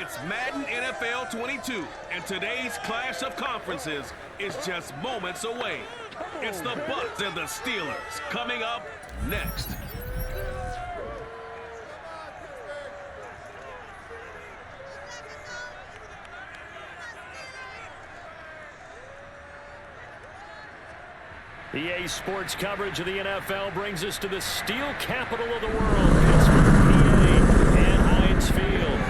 It's Madden NFL 22, and today's clash of conferences is just moments away. It's the Bucs and the Steelers coming up next. EA Sports coverage of the NFL brings us to the steel capital of the world, Pittsburgh, PA, and Heinz Field.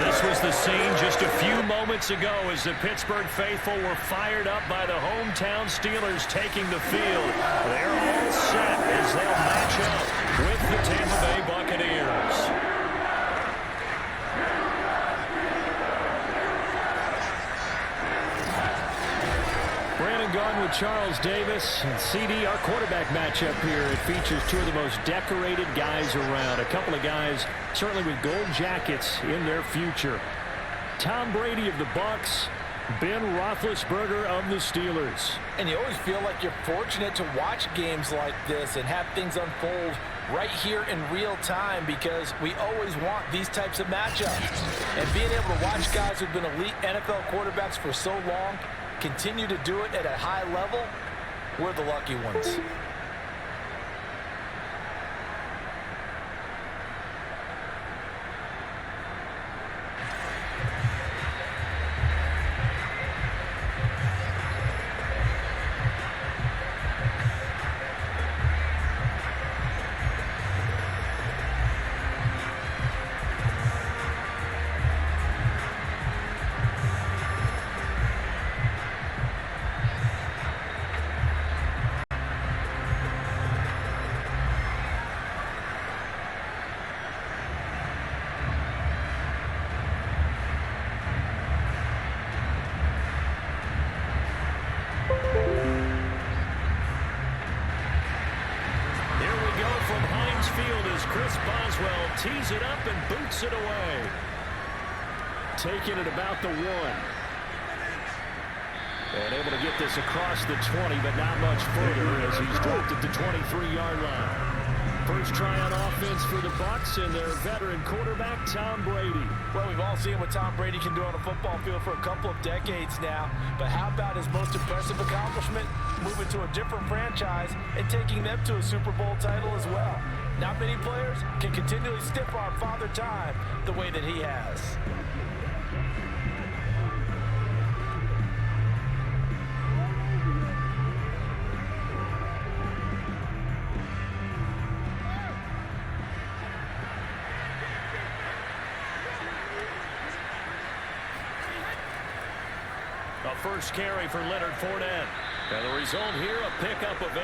This was the scene just a few moments ago as the Pittsburgh faithful were fired up by the hometown Steelers taking the field. They're all set as they'll match up with the Tampa Bay Buccaneers. Garden with Charles Davis and CD, our quarterback matchup here. It features two of the most decorated guys around. A couple of guys certainly with gold jackets in their future. Tom Brady of the Bucs, Ben Roethlisberger of the Steelers. And you always feel like you're fortunate to watch games like this and have things unfold right here in real time, because we always want these types of matchups. And being able to watch guys who've been elite NFL quarterbacks for so long continue to do it at a high level, we're the lucky ones. Tees it up and boots it away. Taking it about the 1. And able to get this across the 20, but not much further as he's dropped at the 23-yard line. First try on offense for the Bucs and their veteran quarterback, Tom Brady. Well, we've all seen what Tom Brady can do on a football field for a couple of decades now. But how about his most impressive accomplishment? Moving to a different franchise and taking them to a Super Bowl title as well. Not many players can continually stiff-arm Father Time the way that he has. A first carry for Leonard Fournette. And the result here, a pickup of 8.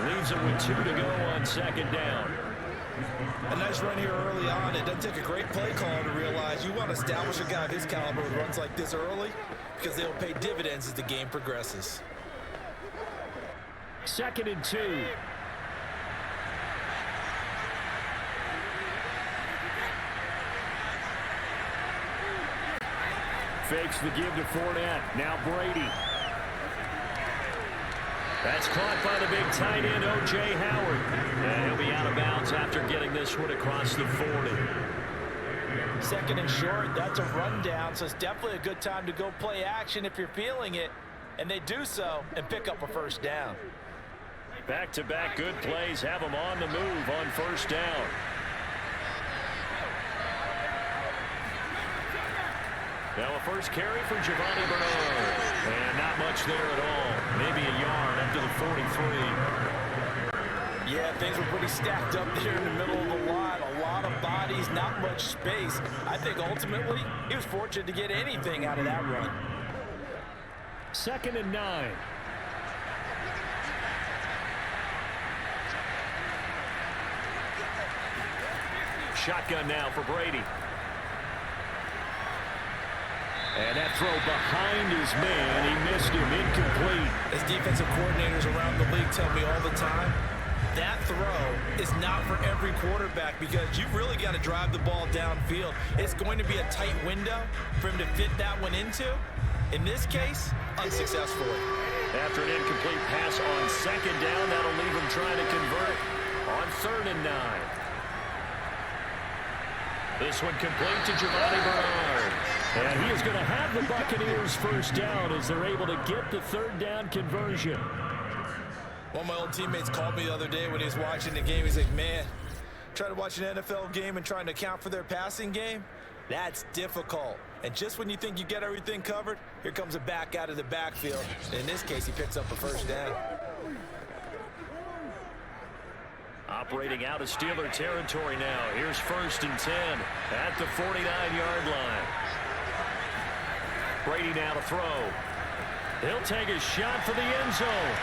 Leaves him with 2 to go on second down. A nice run here early on. It doesn't take a great play call to realize you want to establish a guy of his caliber with runs like this early, because they'll pay dividends as the game progresses. 2nd and 2. Fakes the give to Fournette. Now Brady. That's caught by the big tight end, O.J. Howard. And he'll be out of bounds after getting this one across the 40. 2nd and short, that's a rundown, so it's definitely a good time to go play action if you're feeling it. And they do so and pick up a first down. Back-to-back good plays have them on the move on first down. Now a first carry for Giovanni Bernard. And not much there at all. Maybe a yard up to the 43. Yeah, things were pretty stacked up there in the middle of the line. A lot of bodies, not much space. I think ultimately he was fortunate to get anything out of that run. 2nd and 9. Shotgun now for Brady. And that throw behind his man, he missed him, incomplete. As defensive coordinators around the league tell me all the time, that throw is not for every quarterback, because you've really got to drive the ball downfield. It's going to be a tight window for him to fit that one into. In this case, unsuccessfully. After an incomplete pass on second down, that'll leave him trying to convert on 3rd and 9. This one complete to Giovanni Bernard. And he is going to have the Buccaneers first down as they're able to get the third down conversion. One of my old teammates called me the other day when he was watching the game. He's like, man, trying to watch an NFL game and trying to account for their passing game, that's difficult. And just when you think you get everything covered, here comes a back out of the backfield. And in this case, he picks up a first down. Operating out of Steeler territory now. Here's 1st and 10 at the 49-yard line. Brady now to throw. He'll take a shot for the end zone.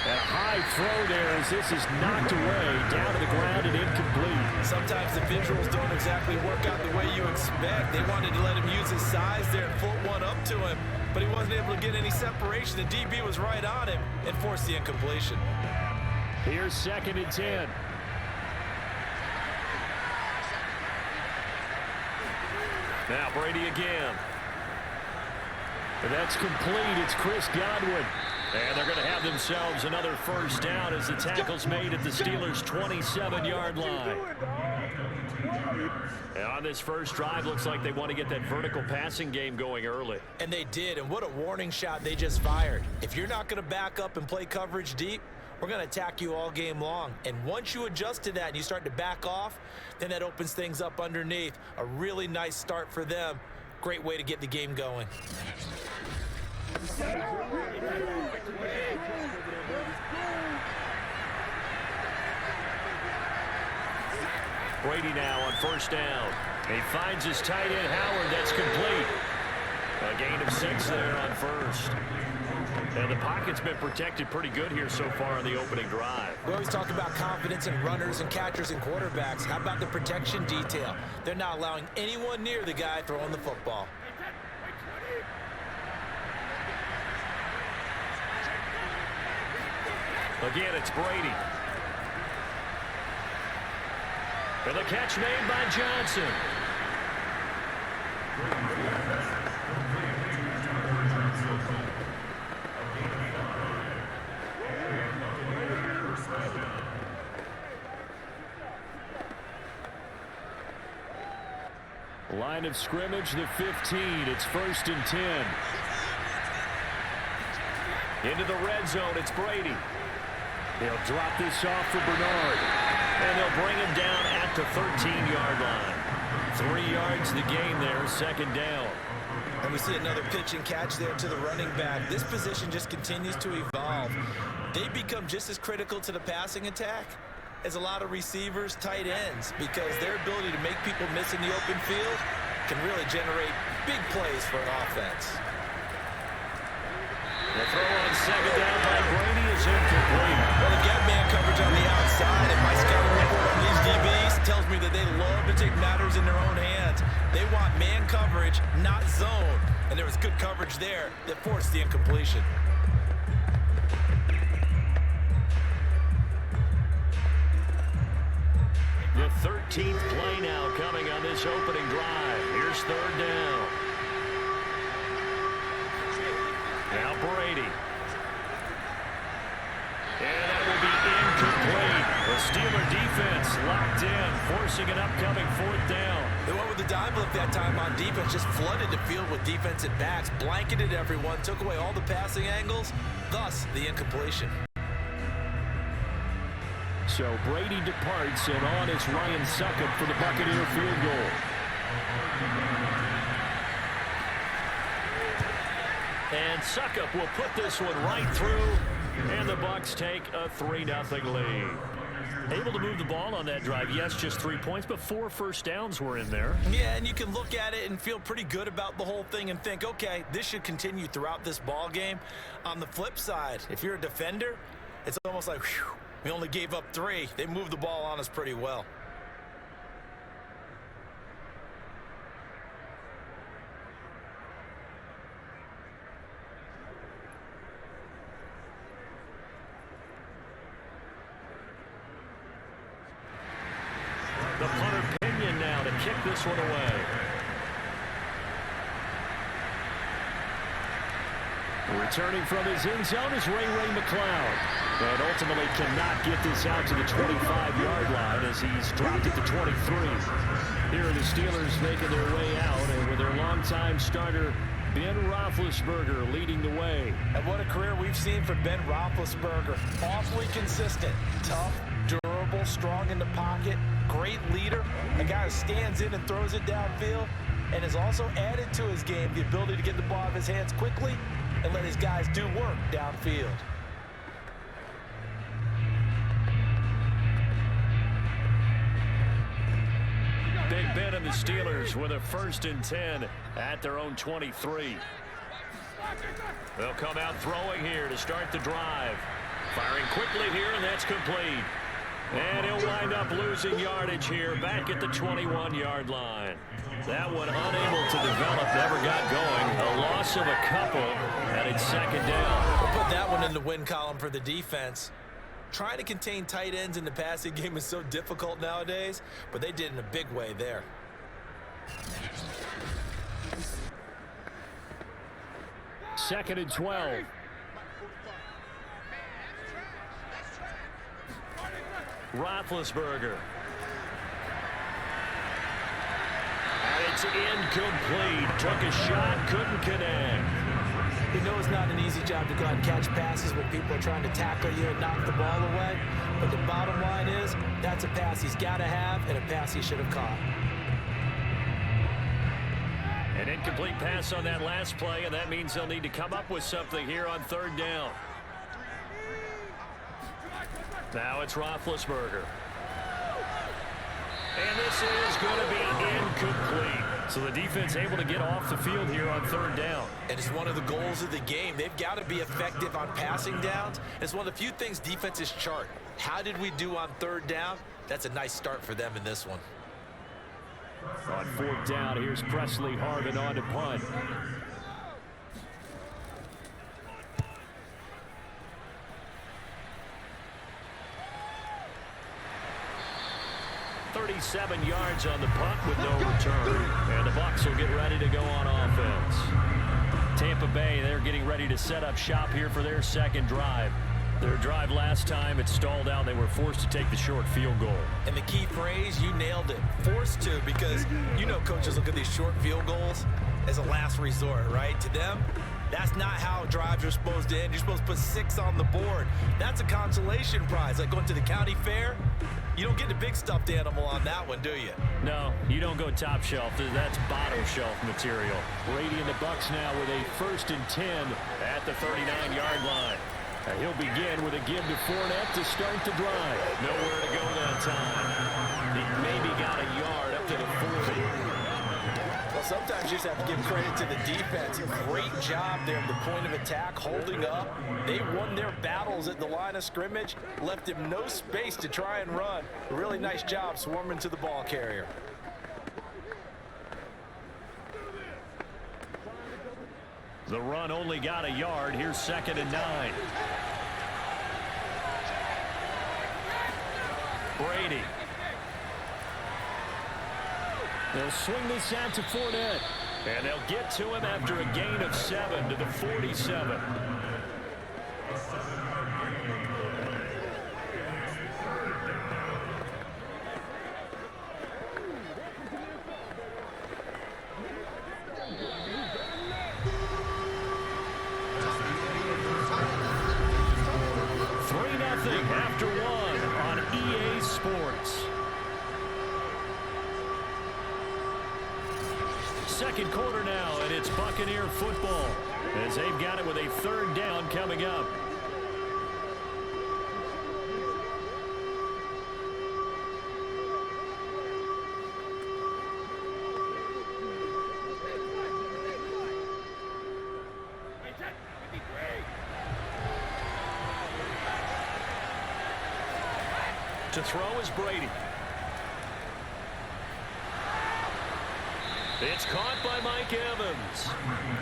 And a high throw there as this is knocked away, down to the ground and incomplete. Sometimes the visuals don't exactly work out the way you expect. They wanted to let him use his size there and foot one up to him, but he wasn't able to get any separation. The DB was right on him and forced the incompletion. Here's 2nd and 10. Now Brady again. And that's complete. It's Chris Godwin. And they're going to have themselves another first down as the tackle's made at the Steelers' 27-yard line. And on this first drive, looks like they want to get that vertical passing game going early. And they did, and what a warning shot they just fired. If you're not going to back up and play coverage deep, we're going to attack you all game long. And once you adjust to that and you start to back off, then that opens things up underneath. A really nice start for them. Great way to get the game going. Brady now on 1st down. He finds his tight end Howard. That's complete. A gain of 6 there on 1st. And the pocket's been protected pretty good here so far on the opening drive. We always talk about confidence in runners and catchers and quarterbacks. How about the protection detail? They're not allowing anyone near the guy throwing the football. Again, it's Brady. And the catch made by Johnson. Line of scrimmage, the 15. It's 1st and 10. Into the red zone, it's Brady. They'll drop this off for Bernard. And they'll bring him down at the 13-yard line. 3 yards the gain there, 2nd down. And we see another pitch and catch there to the running back. This position just continues to evolve. They become just as critical to the passing attack as a lot of receivers, tight ends, because their ability to make people miss in the open field can really generate big plays for an offense. The throw on 2nd down by Brady is incomplete. Well, they get man coverage on the outside, and my scouting report on these DBs tells me that they love to take matters in their own hands. They want man coverage, not zone. And there was good coverage there that forced the incompletion. The 13th play now coming on this opening drive. Here's 3rd down. Now Brady. And that will be incomplete. The Steeler defense locked in, forcing an upcoming 4th down. They went with the dime look that time on defense, just flooded the field with defensive backs, blanketed everyone, took away all the passing angles, thus the incompletion. So Brady departs, and on is Ryan Ssukka for the Buccaneer field goal. And Ssukka will put this one right through, and the Bucs take a 3-0 lead. Able to move the ball on that drive. Yes, just 3 points, but 4 first downs were in there. Yeah, and you can look at it and feel pretty good about the whole thing and think, okay, this should continue throughout this ball game. On the flip side, if you're a defender, it's almost like, whew, we only gave up 3. They moved the ball on us pretty well. The punter Pinion now to kick this one away. Returning from his end zone is Ray McCloud. And ultimately cannot get this out to the 25-yard line as he's dropped at the 23. Here are the Steelers making their way out, and with their longtime starter, Ben Roethlisberger, leading the way. And what a career we've seen from Ben Roethlisberger. Awfully consistent, tough, durable, strong in the pocket, great leader, a guy who stands in and throws it downfield, and has also added to his game the ability to get the ball out of his hands quickly and let his guys do work downfield. Big Ben and the Steelers with a 1st and 10 at their own 23. They'll come out throwing here to start the drive. Firing quickly here, and that's complete. And he'll wind up losing yardage here back at the 21-yard line. That one unable to develop, never got going. A loss of a couple, and it's 2nd down. We'll put that one in the win column for the defense. Trying to contain tight ends in the passing game is so difficult nowadays, but they did in a big way there. Second and 12. Roethlisberger. And it's incomplete. Took a shot, couldn't connect. You know it's not an easy job to go out and catch passes when people are trying to tackle you and knock the ball away. But the bottom line is, that's a pass he's got to have and a pass he should have caught. An incomplete pass on that last play, and that means they'll need to come up with something here on 3rd down. Now it's Roethlisberger. And this is going to be incomplete. So the defense able to get off the field here on 3rd down. And it's one of the goals of the game. They've got to be effective on passing downs. It's one of the few things defenses chart. How did we do on 3rd down? That's a nice start for them in this one. On 4th down, here's Presley Harvin on to punt. .37 yards on the punt with no return. And the Bucs will get ready to go on offense. Tampa Bay, they're getting ready to set up shop here for their 2nd drive. Their drive last time, it stalled out. They were forced to take the short field goal. And the key phrase, you nailed it. Forced to, because you know coaches look at these short field goals as a last resort, right? To them, that's not how drives are supposed to end. You're supposed to put 6 on the board. That's a consolation prize. Like going to the county fair, you don't get the big stuffed animal on that one, do you? No, you don't go top shelf. That's bottom shelf material. Brady and the Bucs now with a 1st and 10 at the 39-yard line. And he'll begin with a give to Fournette to start the drive. Nowhere to go that time. He maybe got a yard up to the 40. Well, sometimes you just have to give credit to the defense. Great job there at the point of attack, holding up. They won their battles at the line of scrimmage, left him no space to try and run. A really nice job swarming to the ball carrier. The run only got a yard. Here's 2nd and 9. Brady. They'll swing this out to Fournette. And they'll get to him after a gain of 7 to the 47. After 1 on EA Sports. 2nd quarter now, and it's Buccaneer football as they've got it with a 3rd down coming up. To throw is Brady. It's caught by Mike Evans.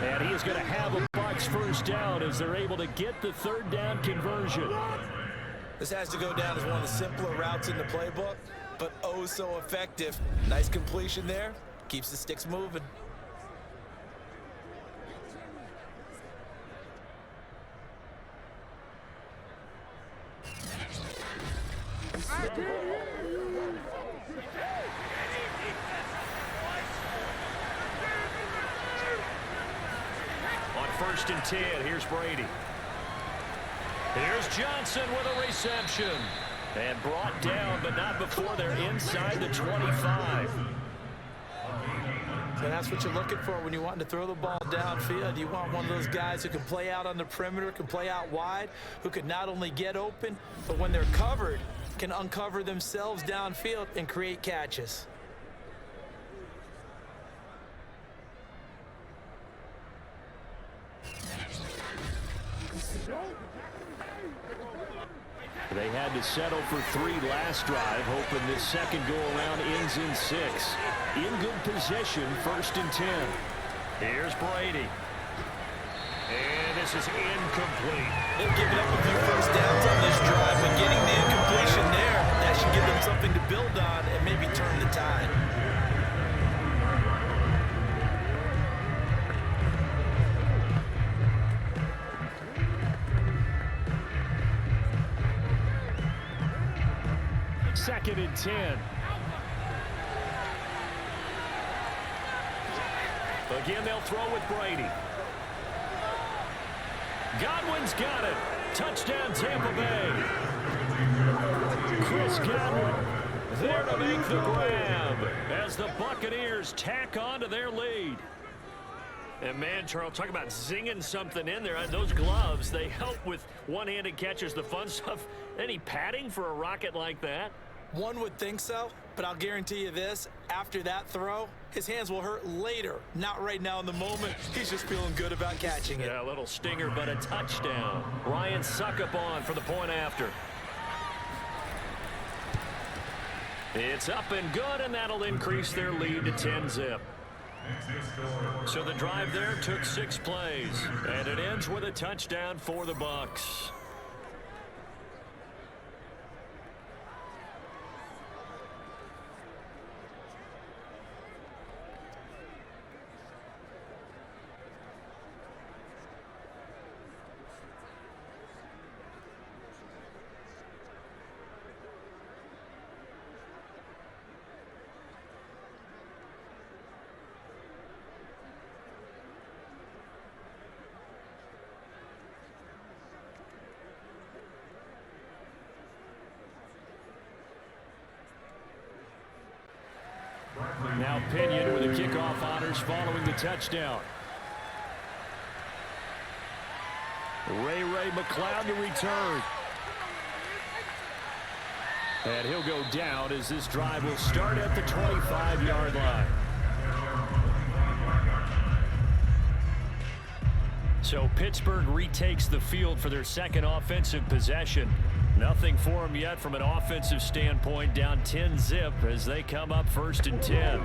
And he is going to have a Bucs 1st down as they're able to get the 3rd down conversion. This has to go down as one of the simpler routes in the playbook, but oh so effective. Nice completion there. Keeps the sticks moving. first and 10. Here's Brady. Here's Johnson with a reception. And brought down, but not before they're inside the 25. So that's what you're looking for when you want to throw the ball downfield. You want one of those guys who can play out on the perimeter, can play out wide, who can not only get open, but when they're covered, can uncover themselves downfield and create catches. They had to settle for 3 last drive, hoping this second go-around ends in 6. In good possession, first and 10. Here's Brady. And this is incomplete. They've given up a few first downs on this drive, but getting the incompletion there, that should give them something to build on and maybe turn the tide. Second and 10. Again, they'll throw with Brady. Godwin's got it. Touchdown, Tampa Bay. Chris Godwin there to make the grab as the Buccaneers tack on to their lead. And man, Charles, talk about zinging something in there. Those gloves, they help with one-handed catches, the fun stuff. Any padding for a rocket like that? One would think so, but I'll guarantee you this, after that throw, his hands will hurt later, not right now in the moment. He's just feeling good about catching it. Yeah, a little stinger, but a touchdown. Ryan Suckup on for the point after. It's up and good, and that'll increase their lead to 10-zip. So the drive there took 6 plays, and it ends with a touchdown for the Bucs. Now Pinion with the kickoff honors following the touchdown. Ray McCloud to return. And he'll go down as this drive will start at the 25-yard line. So Pittsburgh retakes the field for their second offensive possession. Nothing for them yet from an offensive standpoint, down 10-zip as they come up first and 10.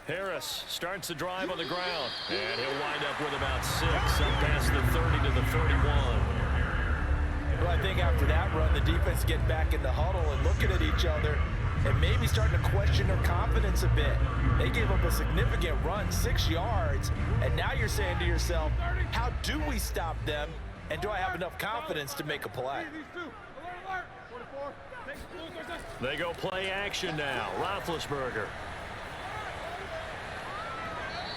Harris starts the drive on the ground, and he'll wind up with about 6 up past the 30 to the 31. Well, I think after that run, the defense get back in the huddle and looking at each other and maybe starting to question their confidence a bit. They gave up a significant run, 6 yards, and now you're saying to yourself, how do we stop them, and do I have enough confidence to make a play? They go play action now. Roethlisberger.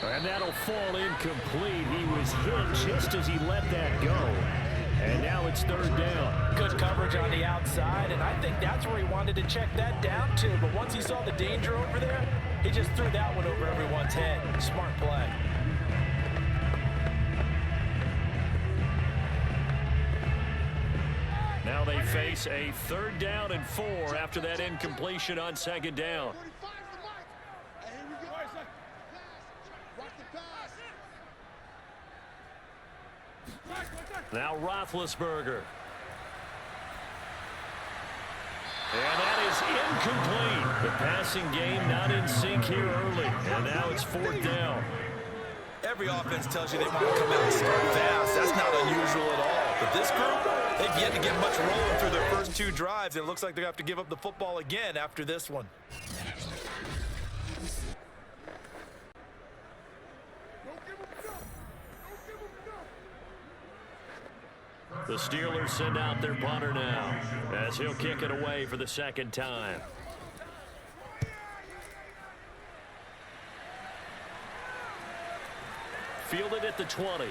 And that'll fall incomplete. He was hit just as he let that go. And now it's third down. Good coverage on the outside, and I think that's where he wanted to check that down to. But once he saw the danger over there, he just threw that one over everyone's head. Smart play. Now they face a 3rd down and 4 after that incompletion on 2nd down. Now Roethlisberger. And that is incomplete. The passing game not in sync here early. And now it's 4th down. Every offense tells you they want to come out and start fast. That's not unusual at all. But this group, they've yet to get much rolling through their first 2 drives. It looks like they're going to have to give up the football again after this one. The Steelers send out their punter now as he'll kick it away for the second time. Fielded at the 20.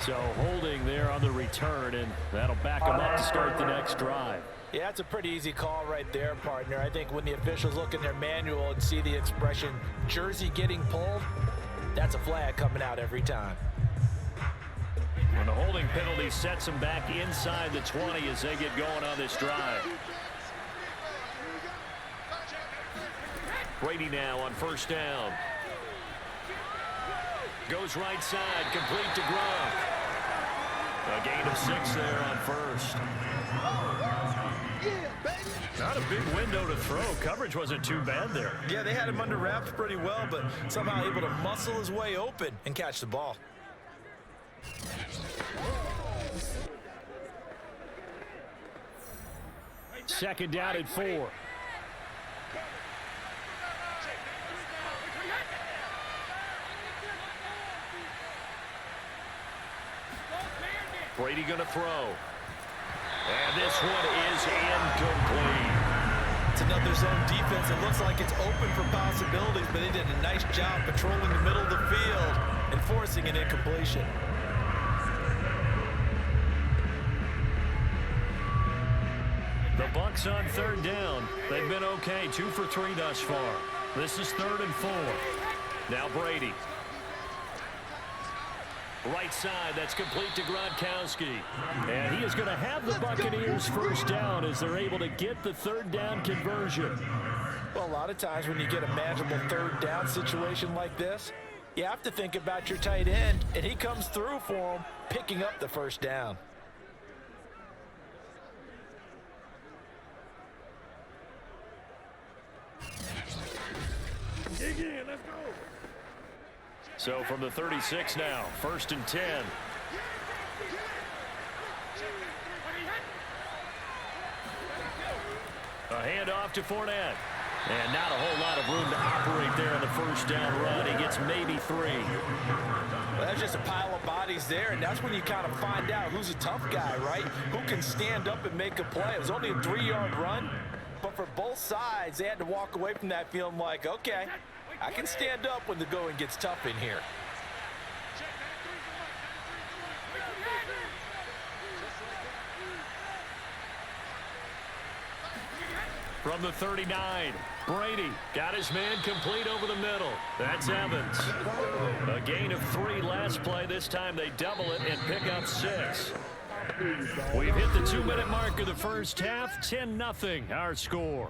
So holding there on the return, and that'll back them up to start the next drive. Yeah, it's a pretty easy call right there, partner. I think when the officials look in their manual and see the expression jersey getting pulled, that's a flag coming out every time. And the holding penalty sets them back inside the 20 as they get going on this drive. Brady now on first down. Goes right side, complete to Gronk. A gain of 6 there on first. Not a big window to throw. Coverage wasn't too bad there. Yeah, they had him under wraps pretty well, but somehow able to muscle his way open and catch the ball. Second down at 4. Brady going to throw. And this one is incomplete. It's another zone defense. It looks like it's open for possibilities, but they did a nice job patrolling the middle of the field and forcing an incompletion. The Bucs on third down. They've been okay. 2 for 3 thus far. This is 3rd and 4. Now Brady. Right side, that's complete to Gronkowski. And he is going to have the Buccaneers first down as they're able to get the third down conversion. Well, a lot of times when you get a manageable third down situation like this, you have to think about your tight end, and he comes through for him, picking up the first down. Dig in, let's go. So from the 36 now, 1st and 10. A handoff to Fournette. And not a whole lot of room to operate there on the first down run. He gets maybe 3. Well, that's just a pile of bodies there, and that's when you kind of find out who's a tough guy, right? Who can stand up and make a play. It was only a 3-yard run, but for both sides, they had to walk away from that feeling like, okay, I can stand up when the going gets tough in here. From the 39, Brady got his man complete over the middle. That's Evans. A gain of 3 last play. This time they double it and pick up 6. We've hit the 2-minute mark of the first half. 10-0 our score.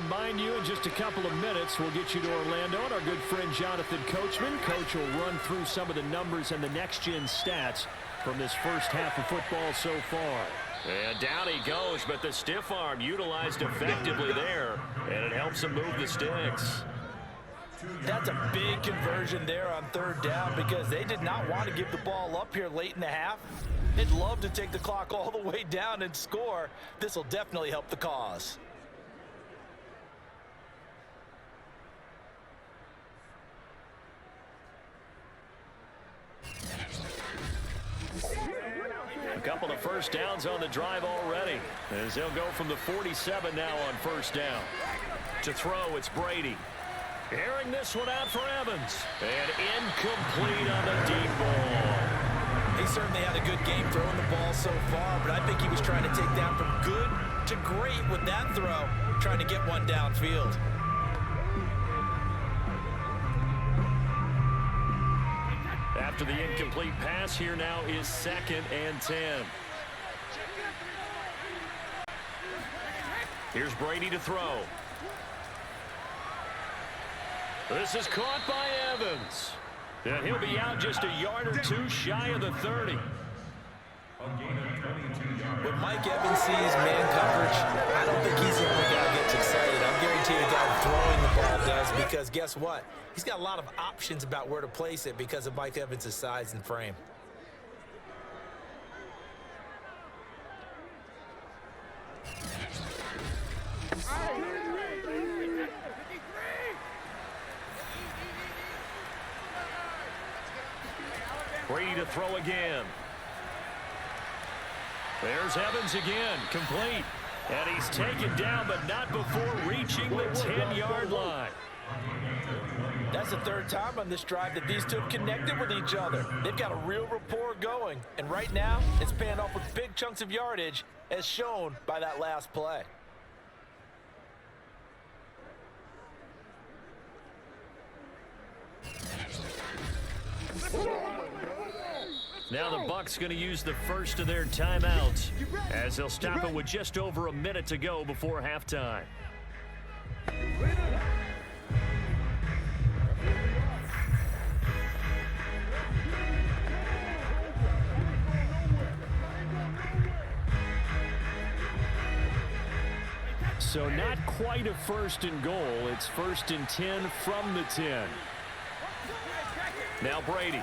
Remind you in just a couple of minutes we'll get you to Orlando and our good friend Jonathan Coachman. Coach will run through some of the numbers and the next-gen stats from this first half of football so far. And down he goes, but the stiff arm utilized effectively there, and it helps him move the sticks. That's a big conversion there on third down because they did not want to give the ball up here late in the half. They'd love to take the clock all the way down and score. This will definitely help the cause. A couple of first downs on the drive already as they'll go from the 47 now on first down. To throw, it's Brady. Airing this one out for Evans. And incomplete on the deep ball. He certainly had a good game throwing the ball so far, but I think he was trying to take down from good to great with that throw, trying to get one downfield. After the incomplete pass, here now is 2nd and 10. Here's Brady to throw. This is caught by Evans. And he'll be out just a yard or 2 shy of the 30. When Mike Evans sees man coverage, I don't think he's the only guy who gets excited. I'm guaranteeing the guy throwing the ball does because guess what? He's got a lot of options about where to place it because of Mike Evans' size and frame. Brady to throw again. There's Evans again, complete. And he's taken down, but not before reaching the 10-yard line. That's the third time on this drive that these two have connected with each other. They've got a real rapport going. And right now, it's paying off with big chunks of yardage, as shown by that last play. Now the Bucs going to use the first of their timeouts as they'll stop it with just over a minute to go before halftime. So not quite a first and goal. It's 1st and 10 from the 10. Now Brady.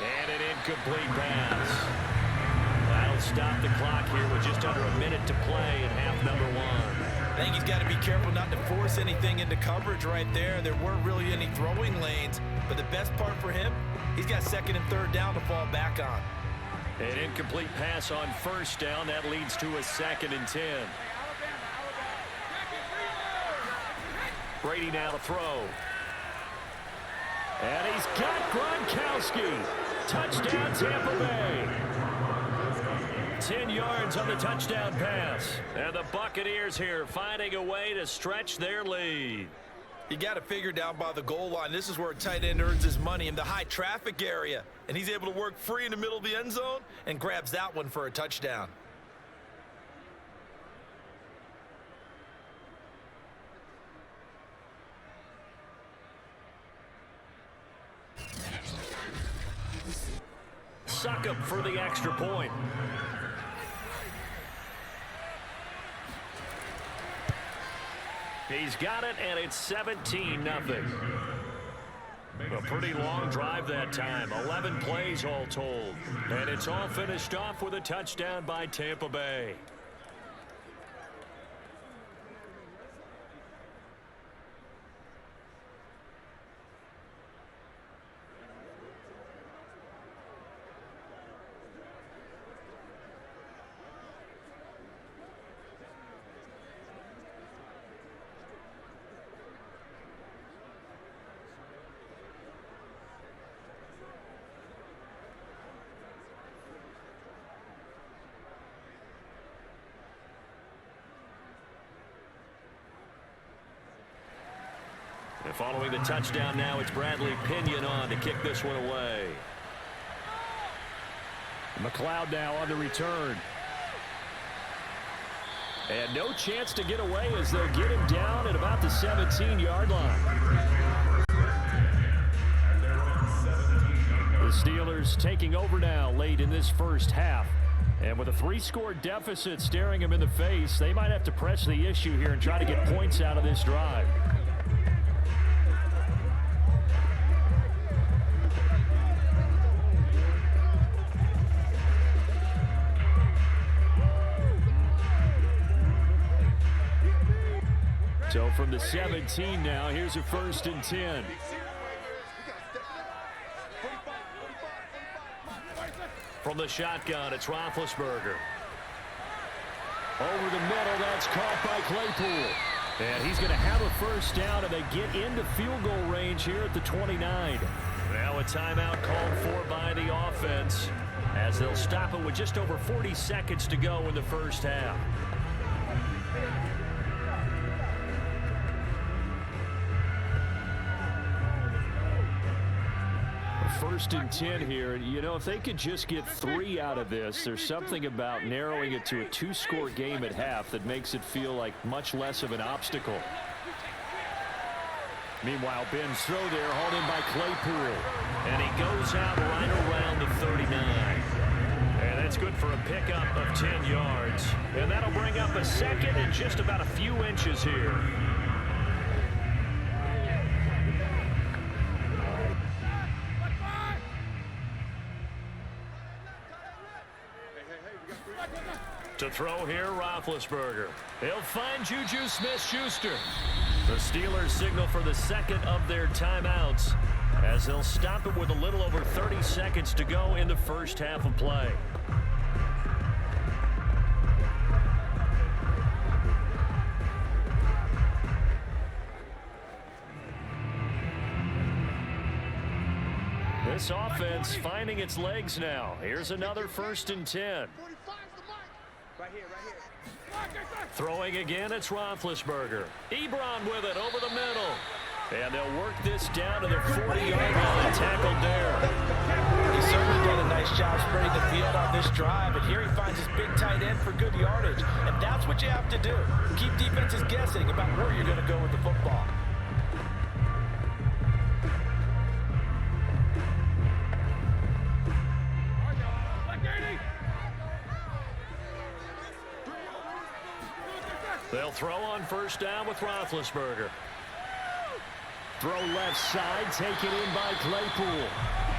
And an incomplete pass. That'll stop the clock here with just under a minute to play in half number 1. I think he's got to be careful not to force anything into coverage right there. There weren't really any throwing lanes, but the best part for him, he's got 2nd and 3rd down to fall back on. An incomplete pass on 1st down. That leads to a 2nd and 10. Brady now to throw. And he's got Gronkowski. Touchdown, Tampa Bay. 10 yards on the touchdown pass. And the Buccaneers here finding a way to stretch their lead. You got to figure down by the goal line. This is where a tight end earns his money, in the high traffic area. And he's able to work free in the middle of the end zone and grabs that one for a touchdown. Suck up for the extra point. He's got it, and it's 17-0. A pretty long drive that time. 11 plays all told. And it's all finished off with a touchdown by Tampa Bay. And following the touchdown now, it's Bradley Pinion on to kick this one away. McLeod now on the return. And no chance to get away as they'll get him down at about the 17-yard line. The Steelers taking over now late in this first half. And with a 3-score deficit staring them in the face, they might have to press the issue here and try to get points out of this drive. So from the 17 now, here's a 1st and 10. From the shotgun, it's Roethlisberger. Over the middle, that's caught by Claypool. And he's going to have a 1st down, and they get into field goal range here at the 29. Now a timeout called for by the offense as they'll stop it with just over 40 seconds to go in the first half. 1st and 10 here. You know, if they could just get 3 out of this, there's something about narrowing it to a 2-score game at half that makes it feel like much less of an obstacle. Meanwhile, Ben's throw there, hauled in by Claypool. And he goes out right around the 39. And that's good for a pickup of 10 yards. And that'll bring up a 2nd and just about a few inches here. To throw here, Roethlisberger. He'll find Juju Smith-Schuster. The Steelers signal for the second of their timeouts as they'll stop it with a little over 30 seconds to go in the first half of play. This offense finding its legs now. Here's another 1st and 10. Throwing again, it's Roethlisberger. Ebron with it over the middle. And they'll work this down to the 40-yard line. Tackled there. He's certainly done a nice job spreading the field on this drive. And here he finds his big tight end for good yardage. And that's what you have to do. Keep defenses guessing about where you're going to go with the football. They'll throw on 1st down with Roethlisberger. Throw left side, taken in by Claypool.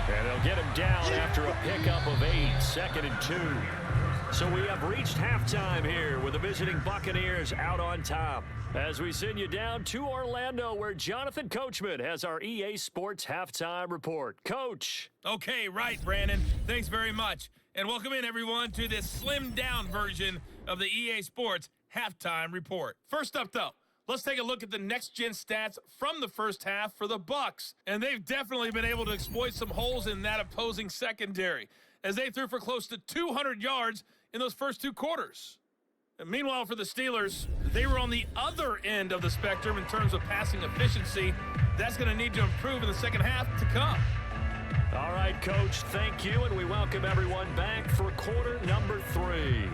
And they'll get him down after a pickup of 8, 2nd and 2. So we have reached halftime here with the visiting Buccaneers out on top. As we send you down to Orlando, where Jonathan Coachman has our EA Sports halftime report. Coach. Okay, right, Brandon. Thanks very much. And welcome in, everyone, to this slimmed-down version of the EA Sports halftime report. First up, though, let's take a look at the next-gen stats from the first half for the Bucs. And they've definitely been able to exploit some holes in that opposing secondary, as they threw for close to 200 yards in those first 2 quarters. And meanwhile, for the Steelers, they were on the other end of the spectrum in terms of passing efficiency. That's going to need to improve in the second half to come. All right, Coach, thank you, and we welcome everyone back for quarter number 3.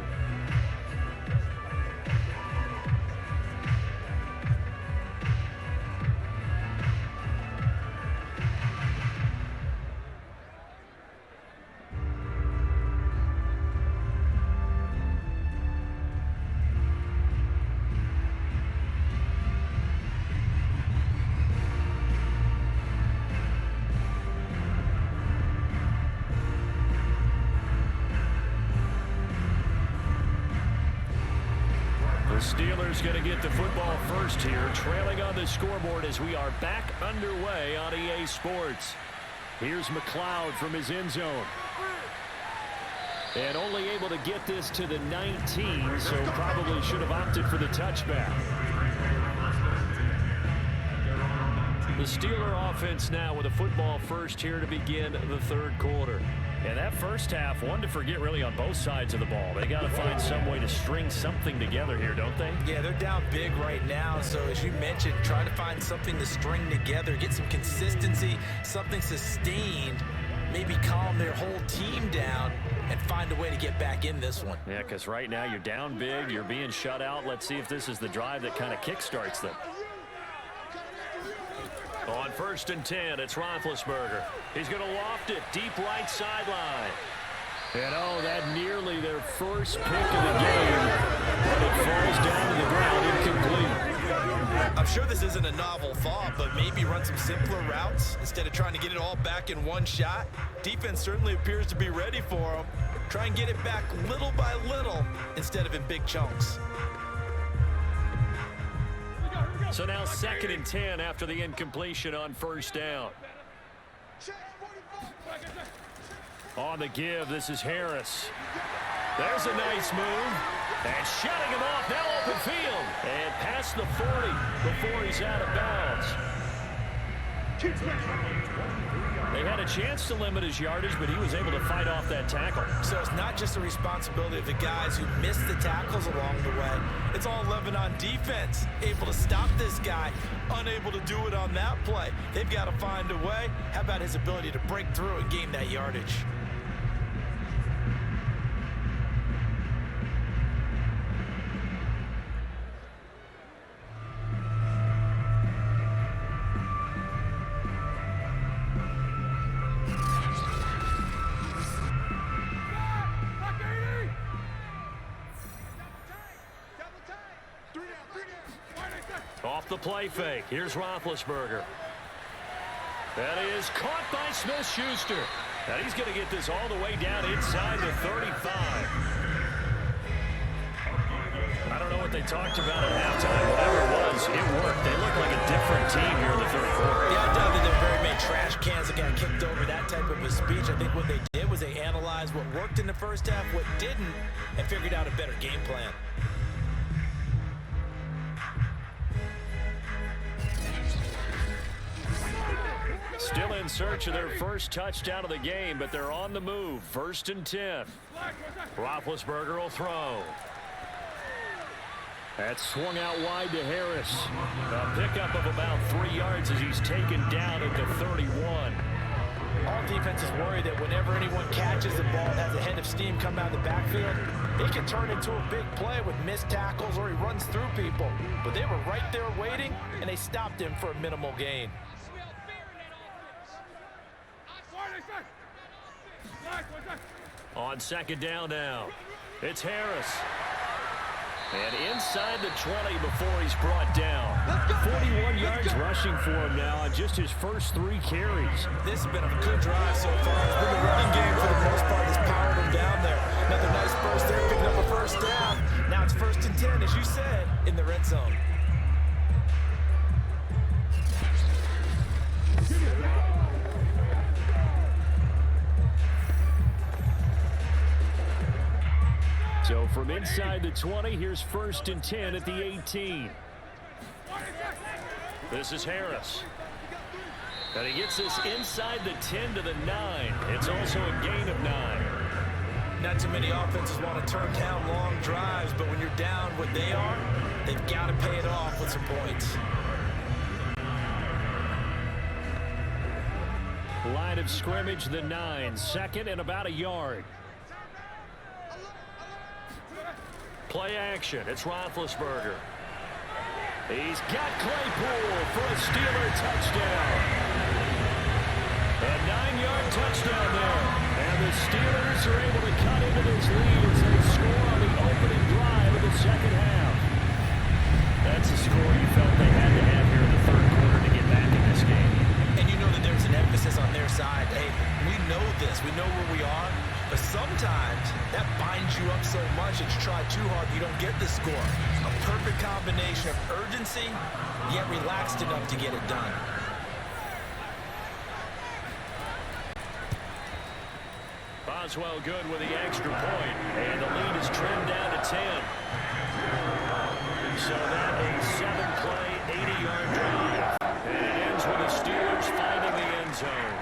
Steelers going to get the football first here, trailing on the scoreboard as we are back underway on EA Sports. Here's McLeod from his end zone. And only able to get this to the 19, so probably should have opted for the touchback. The Steeler offense now with a football first here to begin the 3rd quarter. And that first half, one to forget really on both sides of the ball. They got to find some way to string something together here, don't they? Yeah, they're down big right now. So as you mentioned, try to find something to string together, get some consistency, something sustained, maybe calm their whole team down and find a way to get back in this one. Yeah, because right now you're down big, you're being shut out. Let's see if this is the drive that kind of kickstarts them. On 1st and 10, it's Roethlisberger. He's going to loft it deep right sideline. And oh, that nearly their first pick of the game. But it falls down to the ground incomplete. I'm sure this isn't a novel thought, but maybe run some simpler routes instead of trying to get it all back in one shot. Defense certainly appears to be ready for them. Try and get it back little by little instead of in big chunks. So now 2nd and 10 after the incompletion on 1st down. On the give, this is Harris. There's a nice move. And shutting him off, now open field. And past the 40 before he's out of bounds. They had a chance to limit his yardage, but he was able to fight off that tackle. So it's not just the responsibility of the guys who missed the tackles along the way. It's all living on defense. Able to stop this guy, unable to do it on that play. They've got to find a way. How about his ability to break through and gain that yardage? Off the play fake. Here's Roethlisberger. That is caught by Smith-Schuster. And he's going to get this all the way down inside the 35. what they talked about at halftime. Whatever it was, it worked. They looked like a different team here in the third quarter. Yeah, I doubt that there were very many trash cans that got kicked over that type of a speech. I think what they did was they analyzed what worked in the first half, what didn't, and figured out a better game plan. Still in search of their first touchdown of the game, but they're on the move. 1st and 10. Roethlisberger will throw. That's swung out wide to Harris. A pickup of about 3 yards as he's taken down at the 31. All defenses worry that whenever anyone catches the ball and has a head of steam come out of the backfield, it can turn into a big play with missed tackles or he runs through people. But they were right there waiting, and they stopped him for a minimal gain. On 2nd down now, it's Harris. And inside the 20 before he's brought down. 41 yards rushing for him now on just his first 3 carries. This has been a good drive so far. It's been the running game for the most part that's powered him down there. Another nice burst there, picking up a first down. Now it's 1st and 10, as you said, in the red zone. So from inside the 20, here's 1st and 10 at the 18. This is Harris. And he gets this inside the 10 to the 9. It's also a gain of 9. Not too many offenses want to turn down long drives, but when you're down what they are, they've got to pay it off with some points. Line of scrimmage, the 9. 2nd and about a yard. Play action. It's Roethlisberger. He's got Claypool for a Steeler touchdown. A 9-yard touchdown there. And the Steelers are able to cut into this lead as they score on the opening drive of the second half. That's a score you felt they had to have here in the third quarter to get back in this game. And you know that there's an emphasis on their side. Hey, we know this. We know where we are. But sometimes that binds you up so much that you try too hard, you don't get the score. A perfect combination of urgency, yet relaxed enough to get it done. Boswell good with the extra point, and the lead is trimmed down to 10. So that a 7-play, 80-yard drive. And it ends with the Steelers finding the end zone.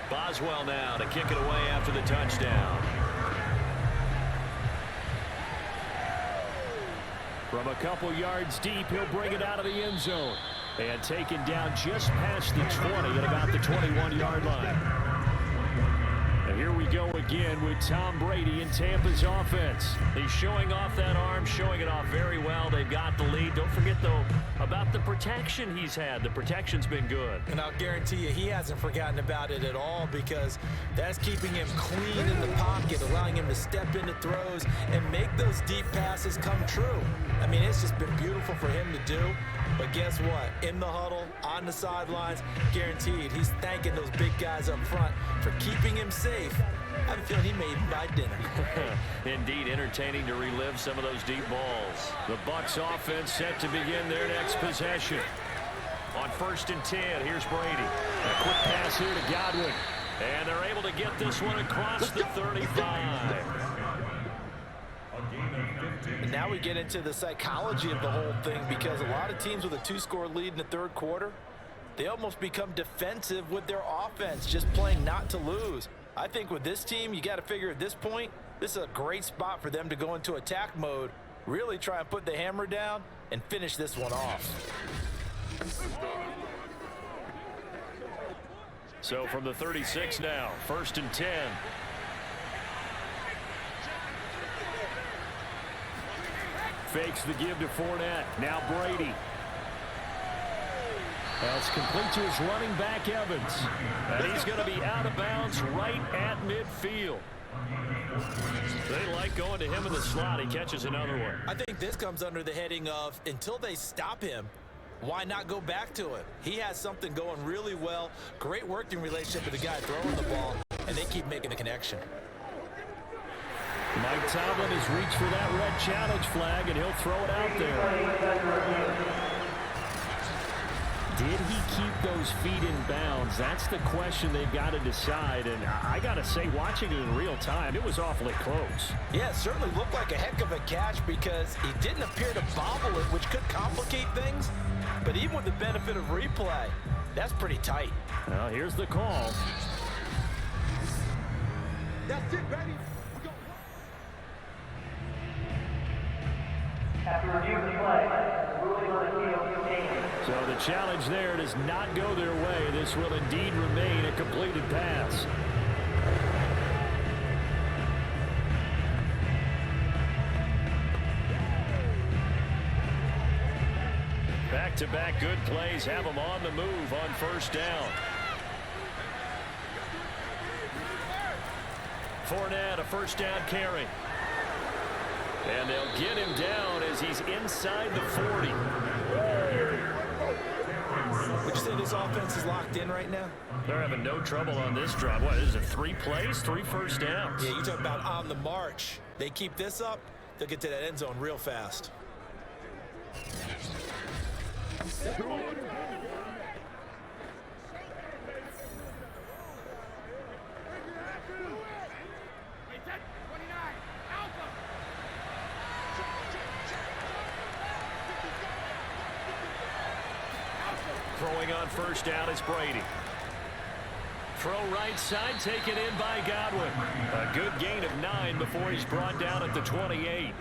Boswell now to kick it away after the touchdown. From a couple yards deep, he'll bring it out of the end zone. And taken down just past the 20 at about the 21-yard line. And here we go again with Tom Brady in Tampa's offense. He's showing off that arm, showing it off very well. They've got the lead. Don't forget, though, about the protection he's had. The protection's been good. And I'll guarantee you he hasn't forgotten about it at all, because that's keeping him clean in the pocket, allowing him to step into throws and make those deep passes come true. I mean, it's just been beautiful for him to do. But guess what? In the huddle, on the sidelines, guaranteed he's thanking those big guys up front for keeping him safe. I have a feeling he may even buy dinner. Indeed, entertaining to relive some of those deep balls. The Bucs offense set to begin their next possession. On 1st and 10, here's Brady. A quick pass here to Godwin. And they're able to get this one across the 35. And now we get into the psychology of the whole thing, because a lot of teams with a 2-score lead in the third quarter, they almost become defensive with their offense, just playing not to lose. I think with this team, you got to figure at this point, this is a great spot for them to go into attack mode, really try and put the hammer down and finish this one off. So from the 36 now, 1st and 10. Fakes the give to Fournette. Now Brady. That's complete to his running back, Evans. And he's going to be out of bounds right at midfield. They like going to him in the slot. He catches another one. I think this comes under the heading of until they stop him, why not go back to it? He has something going really well. Great working relationship with the guy throwing the ball, and they keep making the connection. Mike Tomlin has reached for that red challenge flag, and he'll throw it out there. Did he keep those feet in bounds? That's the question they've got to decide. And I got to say, watching it in real time, it was awfully close. Yeah, it certainly looked like a heck of a catch because he didn't appear to bobble it, which could complicate things. But even with the benefit of replay, that's pretty tight. Well, here's the call. That's it, baby. After reviewing the play, ruling on the field standing. So the challenge there does not go their way. This will indeed remain a completed pass. Back-to-back good plays have them on the move on first down. Fournette, a first down carry. And they'll get him down as he's inside the 40. Would you say this offense is locked in right now? They're having no trouble on this drive. What is it, 3 plays, 3 first downs? Yeah, you talk about on the march. They keep this up, they'll get to that end zone real fast. Throwing on first down is Brady. Throw right side, taken in by Godwin. A good gain of 9 before he's brought down at the 28.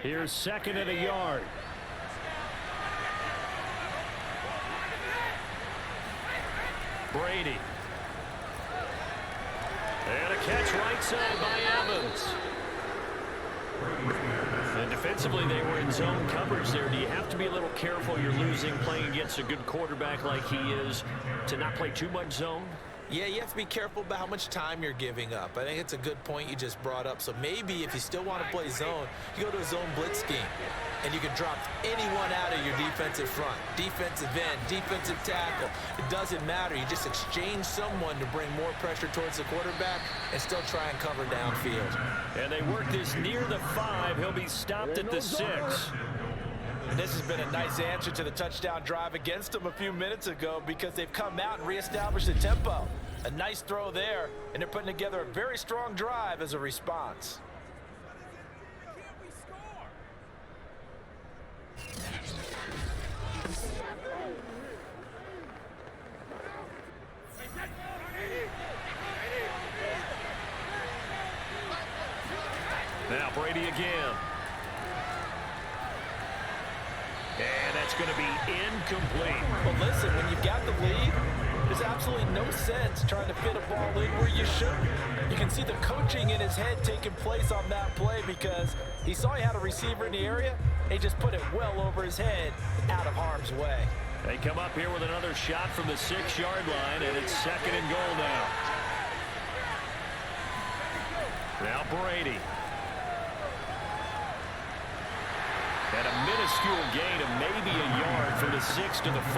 Here's second and a yard. Brady. And a catch right side by Evans. And defensively, they were in zone coverage there. Do you have to be a little careful? You're losing playing against a good quarterback like he is to not play too much zone? Yeah, you have to be careful about how much time you're giving up. I think it's a good point you just brought up. So maybe if you still want to play zone, you go to a zone blitz scheme. And you can drop anyone out of your defensive front. Defensive end, defensive tackle. It doesn't matter. You just exchange someone to bring more pressure towards the quarterback and still try and cover downfield. And they work this near the 5. He'll be stopped at the 6. And this has been a nice answer to the touchdown drive against them a few minutes ago because they've come out and reestablished the tempo. A nice throw there, and they're putting together a very strong drive as a response. Now Brady again. And that's going to be incomplete. Well, listen, when you've got the lead, there's absolutely no sense trying to fit a ball in where you shouldn't. You can see the coaching in his head taking place on that play because he saw he had a receiver in the area, and he just put it well over his head out of harm's way. They come up here with another shot from the 6-yard line, and it's second and goal now. Now Brady. And a minuscule gain of maybe a yard from the 6 to the 5.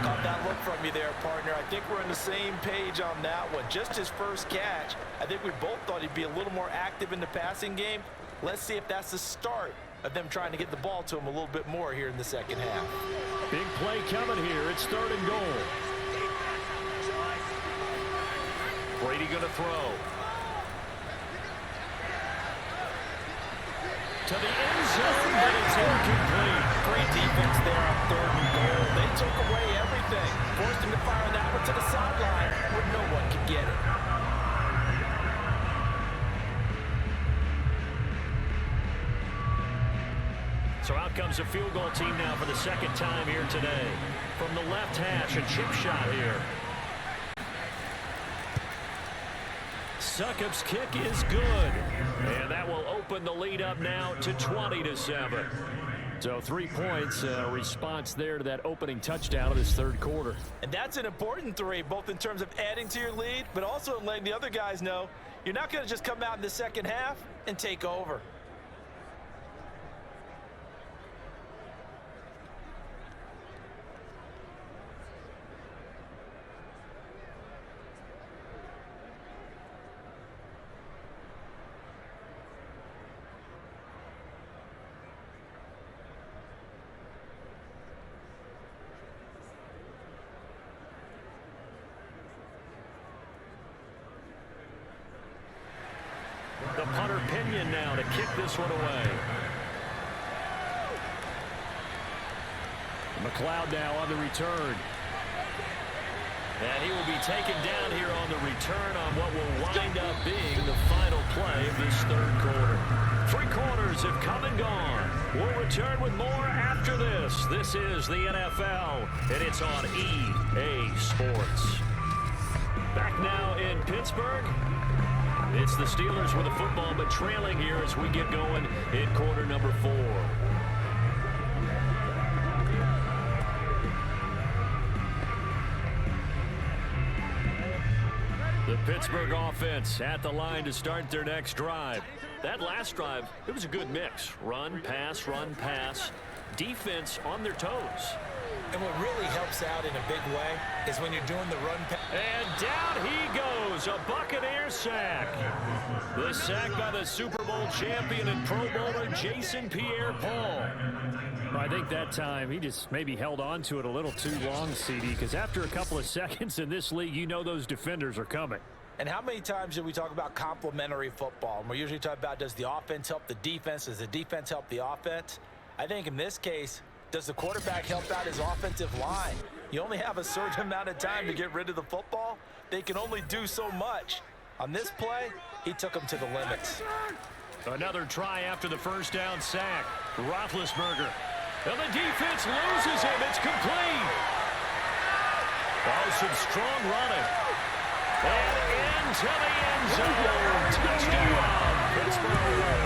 Caught that look from you there, partner. I think we're on the same page on that one. Just his first catch. I think we both thought he'd be a little more active in the passing game. Let's see if that's the start of them trying to get the ball to him a little bit more here in the second half. Big play coming here. It's third and goal. Brady going to throw. To the end zone, but it's incomplete. Great defense there on third and goal. They took away everything. Forced him to fire that one to the sideline where no one could get it. So out comes the field goal team now for the second time here today. from the left hash. A chip shot here. Succop's kick is good. And that will open the lead up now to 20-7. So 3 points, response there to that opening touchdown of this third quarter. And that's an important 3, both in terms of adding to your lead, but also letting the other guys know you're not going to just come out in the second half and take over. The punter Pinion now to kick this one away. McLeod now on the return. And he will be taken down here on the return on what will wind up being the final play of this third quarter. 3 quarters have come and gone. We'll return with more after this. This is the NFL, and it's on EA Sports. Back now in Pittsburgh. It's the Steelers with the football, but trailing here as we get going in quarter number 4. The Pittsburgh offense at the line to start their next drive. That last drive, it was a good mix. Run, pass, defense on their toes. And what really helps out in a big way is when you're doing the run pass. And down he goes, a Buccaneer sack. The sack by the Super Bowl champion and Pro Bowler Jason Pierre-Paul. I think that time he just maybe held on to it a little too long, CD, because after a couple of seconds in this league, you know those defenders are coming. And how many times do we talk about complementary football? And we're usually talking about, does the offense help the defense? Does the defense help the offense? I think in this case, does the quarterback help out his offensive line? You only have a certain amount of time to get rid of the football. They can only do so much. On this play, he took them to the limits. Another try after the first down sack. Roethlisberger. And the defense loses him. It's complete. Oh, some strong running. And into the end zone. Touchdown, Pittsburgh.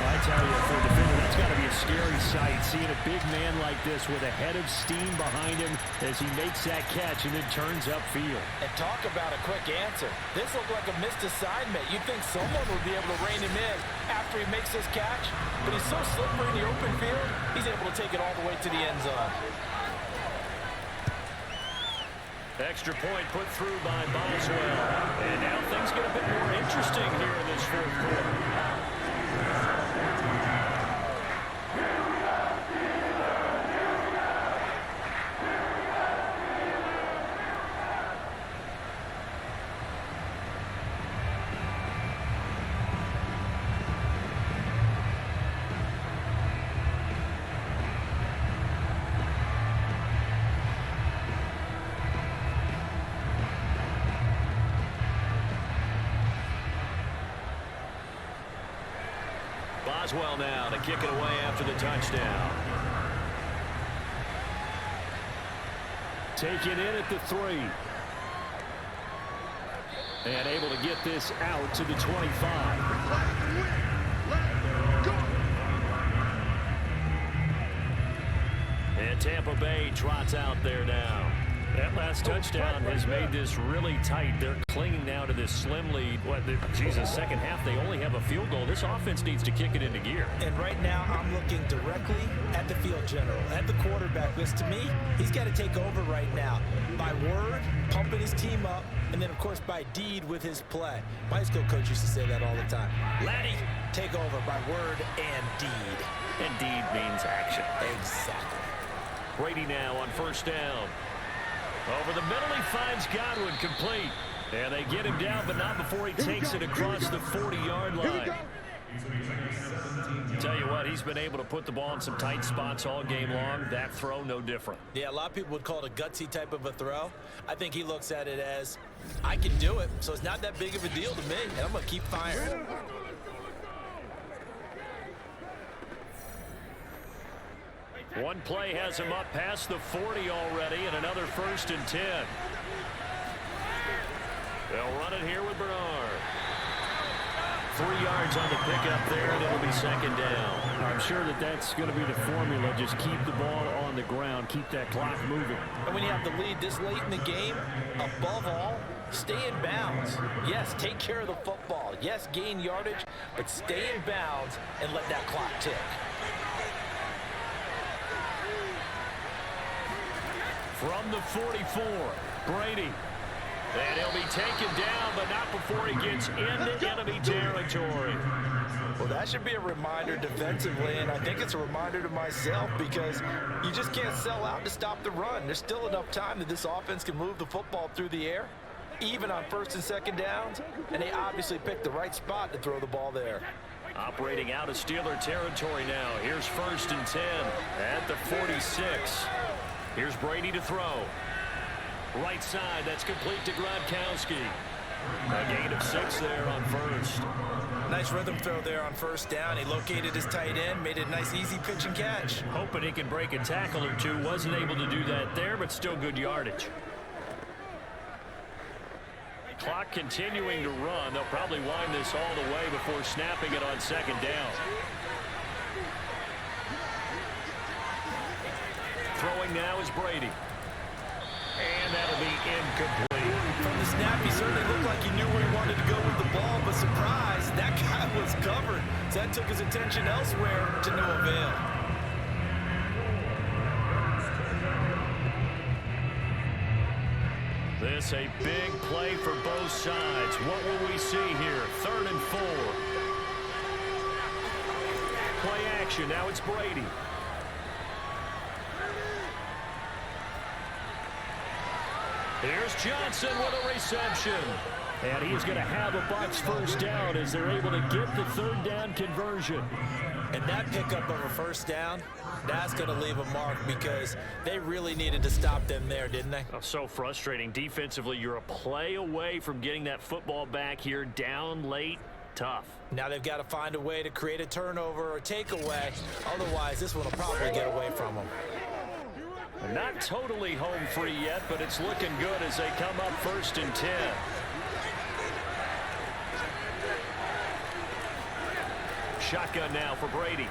I tell you, for a defender, that's got to be a scary sight, seeing a big man like this with a head of steam behind him as he makes that catch and then turns upfield. And talk about a quick answer. This looked like a missed assignment. You'd think someone would be able to rein him in after he makes this catch, but he's so slippery in the open field, he's able to take it all the way to the end zone. Extra point put through by Boswell. And now things get a bit more interesting here in this fourth quarter. Boswell now to kick it away after the touchdown. Taken in at the 3. And able to get this out to the 25. And Tampa Bay trots out there now. That last touchdown has made this really tight. They're clinging now to this slim lead. Second half, they only have a field goal. This offense needs to kick it into gear. And right now, I'm looking directly at the field general, at the quarterback. Because to me, he's got to take over right now. By word, pumping his team up, and then, of course, by deed with his play. My high school coach used to say that all the time. Laddie, take over by word and deed. And deed means action. Exactly. Brady now on first down. Over the middle, he finds Godwin complete. And they get him down, but not before he takes it across the 40-yard line. Tell you what, he's been able to put the ball in some tight spots all game long. That throw, no different. Yeah, a lot of people would call it a gutsy type of a throw. I think he looks at it as, I can do it, so it's not that big of a deal to me, and I'm going to keep firing. One play has him up past the 40 already, and another 1st and 10. They'll run it here with Bernard. 3 yards on the pickup there, and it'll be 2nd down. I'm sure that's going to be the formula. Just keep the ball on the ground. Keep that clock moving. And when you have the lead this late in the game, above all, stay in bounds. Yes, take care of the football. Yes, gain yardage, but stay in bounds and let that clock tick. From the 44, Brady. And he'll be taken down, but not before he gets into enemy territory. Well, that should be a reminder defensively, and I think it's a reminder to myself because you just can't sell out to stop the run. There's still enough time that this offense can move the football through the air, even on 1st and 2nd downs, and they obviously picked the right spot to throw the ball there. Operating out of Steeler territory now. Here's 1st and 10 at the 46. Here's Brady to throw. Right side, that's complete to Gronkowski. A gain of 6 there on 1st. Nice rhythm throw there on 1st down. He located his tight end, made it a nice easy pitch and catch. Hoping he can break a tackle or two. Wasn't able to do that there, but still good yardage. Clock continuing to run. They'll probably wind this all the way before snapping it on 2nd down. Throwing now is Brady. And that'll be incomplete. From the snap, he certainly looked like he knew where he wanted to go with the ball, but surprise, that guy was covered. So that took his attention elsewhere to no avail. This a big play for both sides. What will we see here? 3rd and 4. Play action. Now it's Brady. Here's Johnson with a reception. And he's going to have a Bucs 1st down as they're able to get the 3rd down conversion. And that pickup of a 1st down, that's going to leave a mark because they really needed to stop them there, didn't they? Oh, so frustrating. Defensively, you're a play away from getting that football back here down late. Tough. Now they've got to find a way to create a turnover or takeaway. Otherwise, this one will probably get away from them. Not totally home free yet, but it's looking good as they come up 1st and 10. Shotgun now for Brady.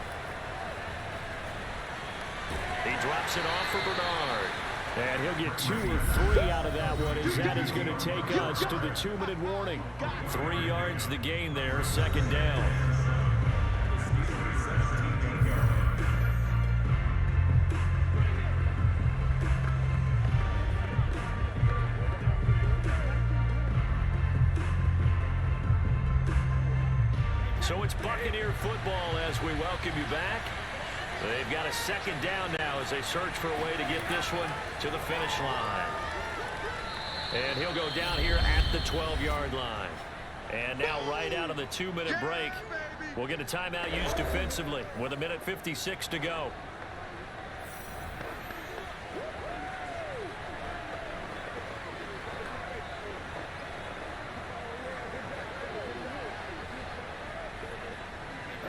He drops it off for Bernard. And he'll get 2 or 3 out of that one as that is going to take us to the 2-minute warning. 3 yards the gain there, 2nd down. So it's Buccaneer football as we welcome you back. They've got a 2nd down now as they search for a way to get this one to the finish line. And he'll go down here at the 12-yard line. And now right out of the 2-minute break, we'll get a timeout used defensively with 1:56 to go.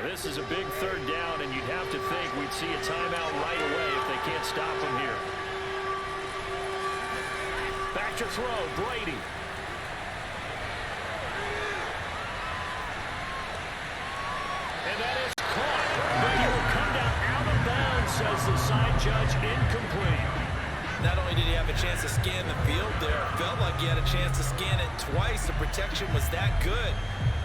This is a big 3rd down, and you'd have to think we'd see a timeout right away if they can't stop him here. Back to throw, Brady. And that is caught. But he will come down out of bounds, says the side judge, incomplete. Not only did he have a chance to scan the field there, it felt like he had a chance to scan it twice. The protection was that good.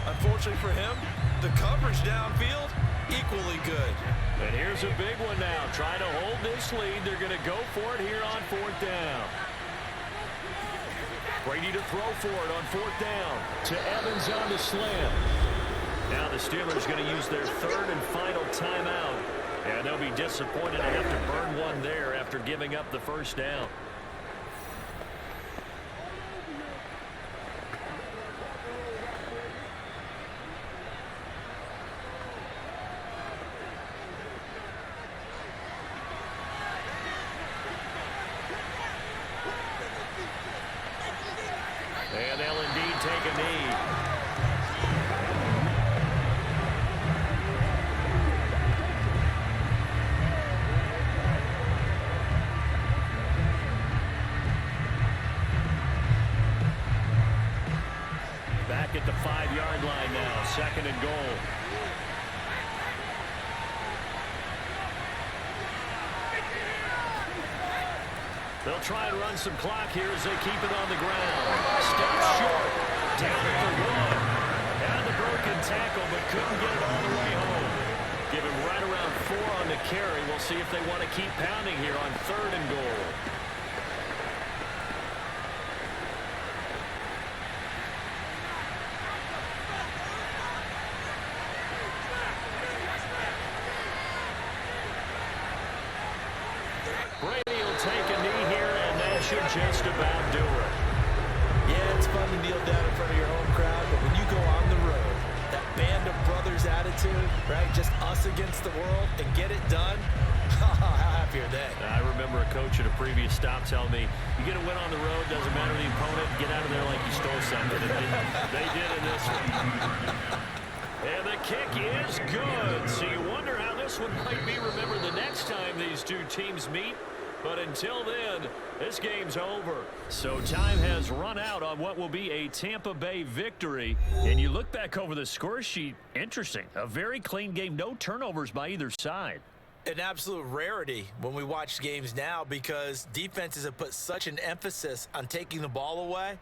Unfortunately for him, the coverage downfield, equally good. And here's a big one now. Trying to hold this lead. They're going to go for it here on 4th down. Brady to throw for it on 4th down. To Evans on the slam. Now the Steelers going to use their 3rd and final timeout. And they'll be disappointed to have to burn one there after giving up the 1st down. And they'll indeed take a knee. at the 5-yard line now. 2nd and goal. They'll try and run some clock here as they keep it on the ground. Step short. Down at the 1. Had the broken tackle, but couldn't get it all the way home. Give him right around 4 on the carry. We'll see if they want to keep pounding here on 3rd and goal. Brady will take a knee here, and that should just about do it. Yeah, it's fun to kneel down in front of your home crowd, but when you go on the road, that band of brothers attitude, right? Just us against the world and get it done. How happy are they? I remember a coach at a previous stop telling me, you get a win on the road, doesn't matter the opponent, get out of there like you stole something. And they did in this one. And the kick is good. So you wonder how this one might be remembered the next time these two teams meet. But until then, this game's over. So time has run out on what will be a Tampa Bay victory. And you look back over the score sheet, interesting. A very clean game, no turnovers by either side. An absolute rarity when we watch games now because defenses have put such an emphasis on taking the ball away.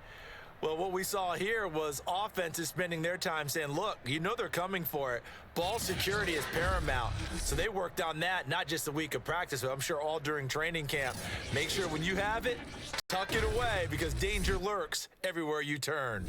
Well, what we saw here was offenses spending their time saying, look, you know they're coming for it. Ball security is paramount. So they worked on that, not just a week of practice, but I'm sure all during training camp. Make sure when you have it, tuck it away because danger lurks everywhere you turn.